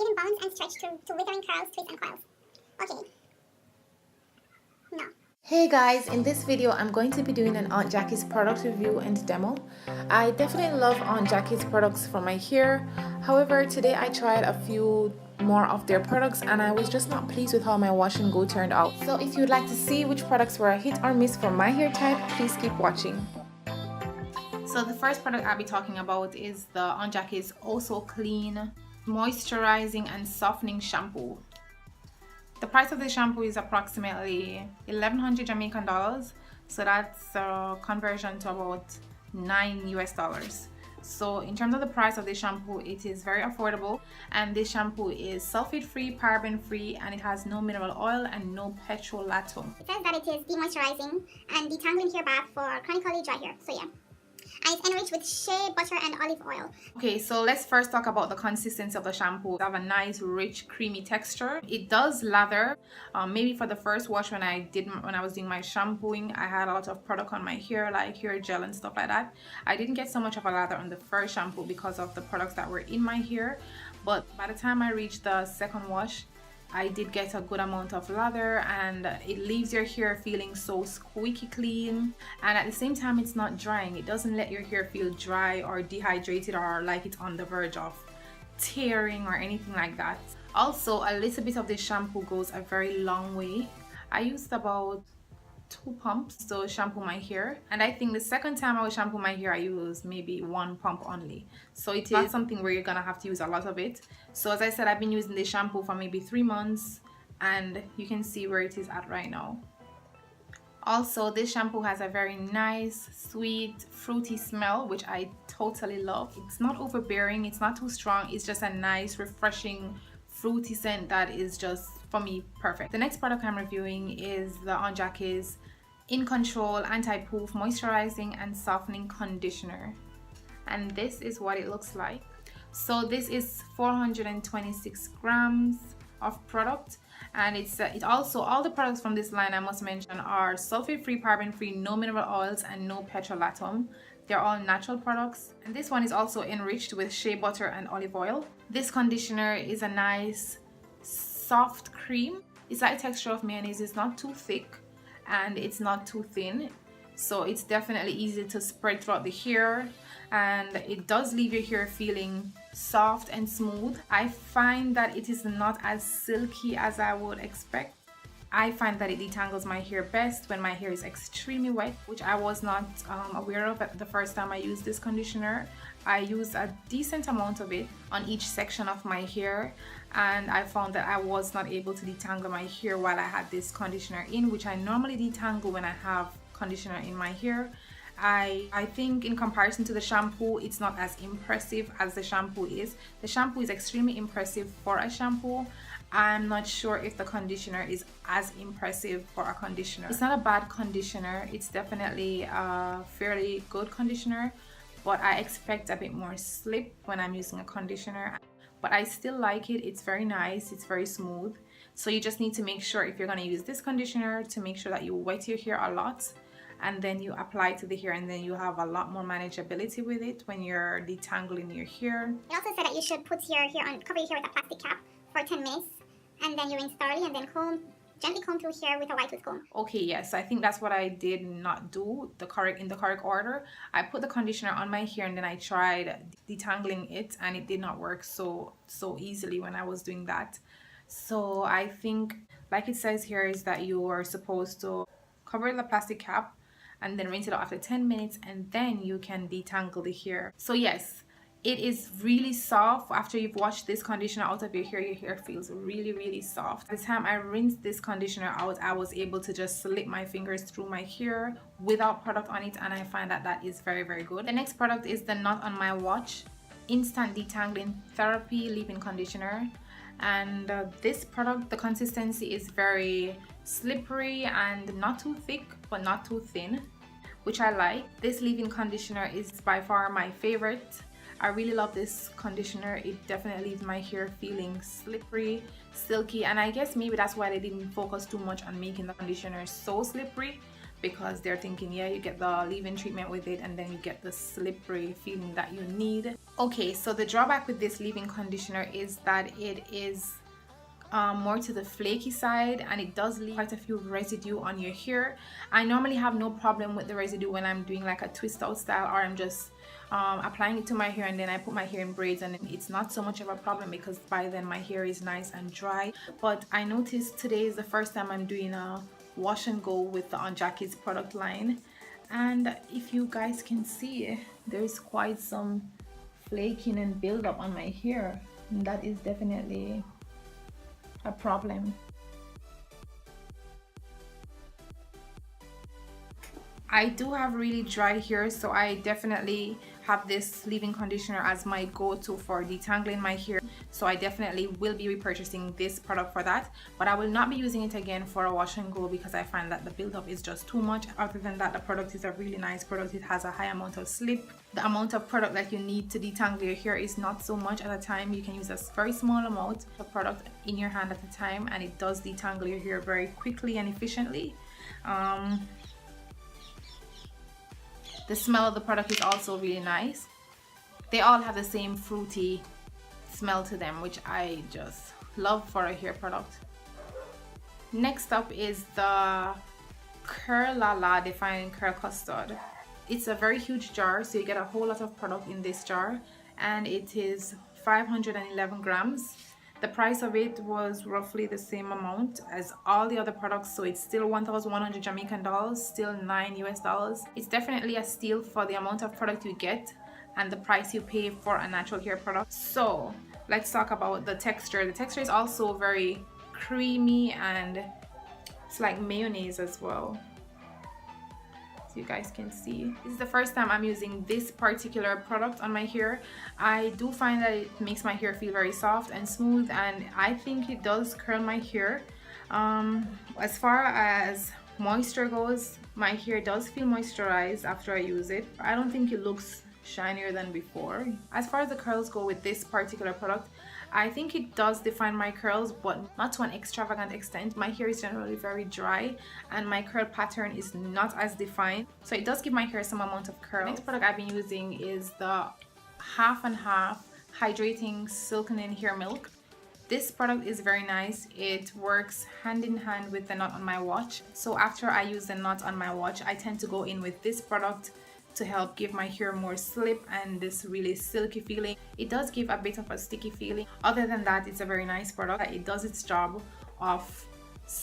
giving bounce and stretch to withering curls, twists and coils. Okay. No. Hey guys, in this video I'm going to be doing an Aunt Jackie's product review and demo. I definitely love Aunt Jackie's products for my hair. However, today I tried a few more of their products and I was just not pleased with how my wash and go turned out. So if you'd like to see which products were a hit or miss for my hair type, please keep watching. So the first product I'll be talking about is the Aunt Jackie's Oh So Clean Moisturizing and Softening Shampoo. The price of the shampoo is approximately 1,100 Jamaican dollars, so that's a conversion to about $9 US. So in terms of the price of the shampoo, it is very affordable, and this shampoo is sulfate free, paraben free, and it has no mineral oil and no petrolatum. It says that it is demoisturizing and detangling hair bath for chronically dry hair, so yeah. And it's enriched with shea butter and olive oil. Okay, so let's first talk about the consistency of the shampoo. They have a nice, rich, creamy texture. It does lather. Maybe for the first wash when I was doing my shampooing, I had a lot of product on my hair, like hair gel and stuff like that. I didn't get so much of a lather on the first shampoo because of the products that were in my hair. But by the time I reached the second wash, I did get a good amount of lather, and it leaves your hair feeling so squeaky clean, and at the same time it's not drying. It doesn't let your hair feel dry or dehydrated or like it's on the verge of tearing or anything like that. Also, a little bit of this shampoo goes a very long way. I used about 2 pumps to shampoo my hair, and I think the second time I will shampoo my hair I used maybe 1 pump only. So it is something where you're gonna have to use a lot of it. So as I said, I've been using this shampoo for maybe 3 months, and you can see where it is at right now. Also, this shampoo has a very nice, sweet, fruity smell, which I totally love. It's not overbearing, it's not too strong, it's just a nice, refreshing, fruity scent that is just, for me, perfect. The next product I'm reviewing is the Aunt Jackie's In Control Anti-Poof Moisturizing and Softening Conditioner. And this is what it looks like. So this is 426 grams of product, and it also, all the products from this line, I must mention, are sulfate free, paraben free, no mineral oils and no petrolatum. They're all natural products, and this one is also enriched with shea butter and olive oil. This conditioner is a nice soft cream. It's like the texture of mayonnaise. It's not too thick and it's not too thin, so it's definitely easy to spread throughout the hair, and it does leave your hair feeling soft and smooth. I find that it is not as silky as I would expect. I find that it detangles my hair best when my hair is extremely wet, which I was not aware of at the first time I used this conditioner. I used a decent amount of it on each section of my hair, and I found that I was not able to detangle my hair while I had this conditioner in, which I normally detangle when I have conditioner in my hair. I think in comparison to the shampoo, it's not as impressive as the shampoo is. The shampoo is extremely impressive for a shampoo. I'm not sure if the conditioner is as impressive for a conditioner. It's not a bad conditioner. It's definitely a fairly good conditioner, but I expect a bit more slip when I'm using a conditioner. But I still like it. It's very nice. It's very smooth. So you just need to make sure, if you're going to use this conditioner, to make sure that you wet your hair a lot, and then you apply it to the hair, and then you have a lot more manageability with it when you're detangling your hair. It also said that you should put your hair on, cover your hair with a plastic cap for 10 minutes, and then you rinse thoroughly, and then gently comb through hair with a white tooth comb. Okay, yes, I think that's what I did not do in the correct order. I put the conditioner on my hair, and then I tried detangling it, and it did not work so easily when I was doing that. So I think, like it says here, is that you are supposed to cover the plastic cap and then rinse it out after 10 minutes, and then you can detangle the hair. So yes, it is really soft. After you've washed this conditioner out of your hair feels really, really soft. By the time I rinsed this conditioner out, I was able to just slip my fingers through my hair without product on it, and I find that that is very, very good. The next product is the Not On My Watch Instant Detangling Therapy Leave-In Conditioner. And this product, the consistency is very slippery and not too thick but not too thin, which I like. This leave-in conditioner is by far my favorite. I really love this conditioner. It definitely leaves my hair feeling slippery, silky, and I guess maybe that's why they didn't focus too much on making the conditioner so slippery, because they're thinking, yeah, you get the leave-in treatment with it and then you get the slippery feeling that you need. Okay, so the drawback with this leave-in conditioner is that it is more to the flaky side, and it does leave quite a few residue on your hair. I normally have no problem with the residue when I'm doing like a twist out style, or I'm just applying it to my hair and then I put my hair in braids, and it's not so much of a problem because by then my hair is nice and dry. But I noticed today is the first time I'm doing a wash and go with the On Jackie's product line, and if you guys can see, there's quite some flaking and buildup on my hair, and that is definitely a problem. I do have really dry hair, so I definitely have this leave-in conditioner as my go-to for detangling my hair, so I definitely will be repurchasing this product for that. But I will not be using it again for a wash and go because I find that the buildup is just too much. Other than that, the product is a really nice product. It has a high amount of slip. The amount of product that you need to detangle your hair is not so much at a time. You can use a very small amount of product in your hand at a time, and it does detangle your hair very quickly and efficiently. The smell of the product is also really nice. They all have the same fruity smell to them, which I just love for a hair product. Next up is the Curl La La Define Curl Custard. It's a very huge jar, so you get a whole lot of product in this jar, and it is 511 grams. The price of it was roughly the same amount as all the other products, so it's still 1,100 Jamaican dollars, still $9 US. It's definitely a steal for the amount of product you get and the price you pay for a natural hair product. So let's talk about the texture. The texture is also very creamy, and it's like mayonnaise as well, so you guys can see. This is the first time I'm using this particular product on my hair. I do find that it makes my hair feel very soft and smooth, and I think it does curl my hair. As far as moisture goes, my hair does feel moisturized after I use it. I don't think it looks shinier than before. As far as the curls go with this particular product, I think it does define my curls, but not to an extravagant extent. My hair is generally very dry and my curl pattern is not as defined, so it does give my hair some amount of curl. The next product I've been using is the Half and Half Hydrating Silkening Hair Milk. This product is very nice. It works hand in hand with the knot on my watch. So after I use the knot on my watch, I tend to go in with this product to help give my hair more slip and this really silky feeling. It does give a bit of a sticky feeling. Other than that, it's a very nice product. It does its job of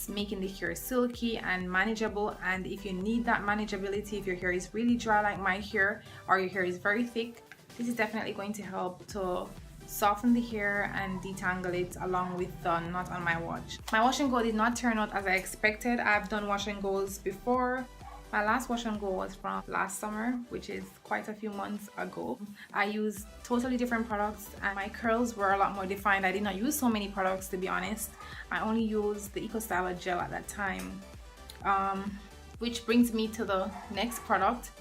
making the hair silky and manageable, and if you need that manageability, if your hair is really dry like my hair, or your hair is very thick, this is definitely going to help to soften the hair and detangle it along with the knot on my watch. My wash and go did not turn out as I expected. I've done wash and goes before. My last wash and go was from last summer, which is quite a few months ago. I used totally different products and my curls were a lot more defined. I did not use so many products, to be honest. I only used the Eco Styler gel at that time. Which brings me to the next product,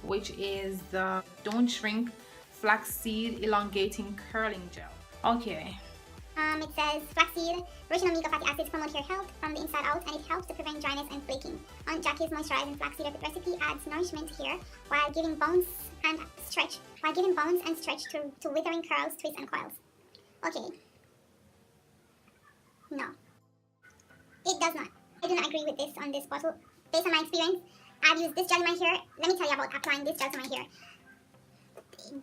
which is the Don't Shrink Flaxseed Elongating Curling Gel. Okay. It says flaxseed, rich in omega fatty acids, promote hair health from the inside out, and it helps to prevent dryness and flaking. On Jackie's moisturizing flaxseed recipe adds nourishment to hair while giving bones and stretch to withering curls, twists, and coils. Okay. No. It does not. I do not agree with this on this bottle. Based on my experience, I've used this gel in my hair. Let me tell you about applying this gel to my hair.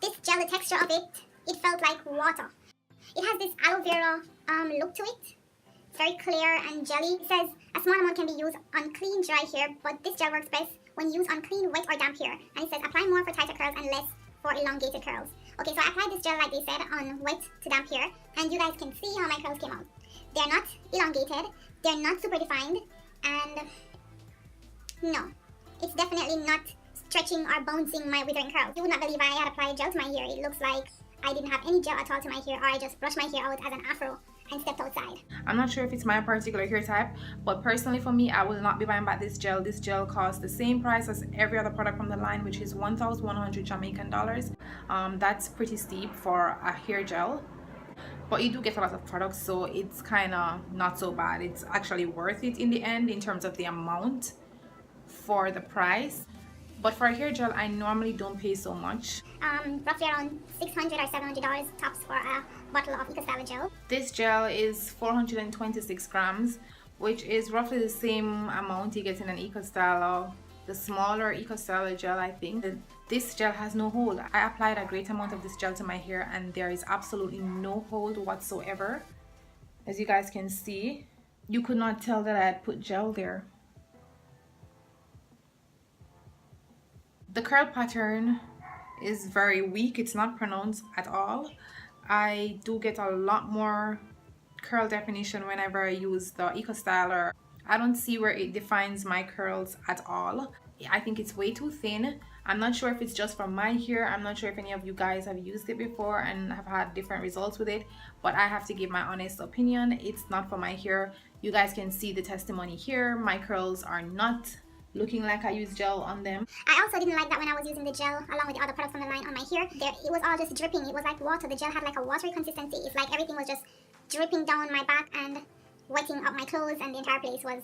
This gel, the texture of it, it felt like water. It has this aloe vera look to it. It's very clear and jelly. It says a small amount can be used on clean, dry hair, but this gel works best when used on clean, wet, or damp hair. And it says apply more for tighter curls and less for elongated curls. Okay, so I applied this gel, like they said, on wet to damp hair, and you guys can see how my curls came out. They're not elongated, they're not super defined, and no, it's definitely not stretching or bouncing my withering curls. You would not believe I had applied gel to my hair. It looks like I didn't have any gel at all to my hair, or I just brushed my hair out as an afro and stepped outside. I'm not sure if it's my particular hair type, but personally for me, I will not be buying back this gel. This gel costs the same price as every other product from the line, which is 1,100 Jamaican dollars. That's pretty steep for a hair gel, but you do get a lot of products, so it's kind of not so bad. It's actually worth it in the end in terms of the amount for the price. But for a hair gel, I normally don't pay so much. Roughly around $600 or $700 tops for a bottle of EcoStyle gel. This gel is 426 grams, which is roughly the same amount you get in an EcoStyle, the smaller EcoStyle gel, I think. This gel has no hold. I applied a great amount of this gel to my hair and there is absolutely no hold whatsoever. As you guys can see, you could not tell that I had put gel there. The curl pattern is very weak. It's not pronounced at all. I do get a lot more curl definition whenever I use the EcoStyler. I don't see where it defines my curls at all. I think it's way too thin. I'm not sure if it's just for my hair. I'm not sure if any of you guys have used it before and have had different results with it, but I have to give my honest opinion. It's not for my hair. You guys can see the testimony here. My curls are not looking like I use gel on them. I also didn't like that when I was using the gel along with the other products on the line on my hair. It was all just dripping. It was like water. The gel had like a watery consistency. It's like everything was just dripping down my back and wetting up my clothes, and the entire place was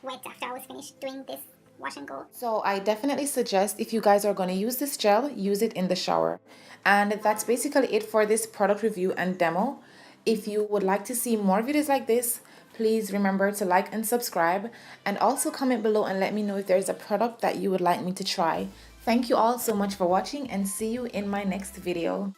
wet after I was finished doing this wash and go. So I definitely suggest if you guys are going to use this gel, use it in the shower. And that's basically it for this product review and demo. If you would like to see more videos like this, please remember to like and subscribe, and also comment below and let me know if there's a product that you would like me to try. Thank you all so much for watching, and see you in my next video.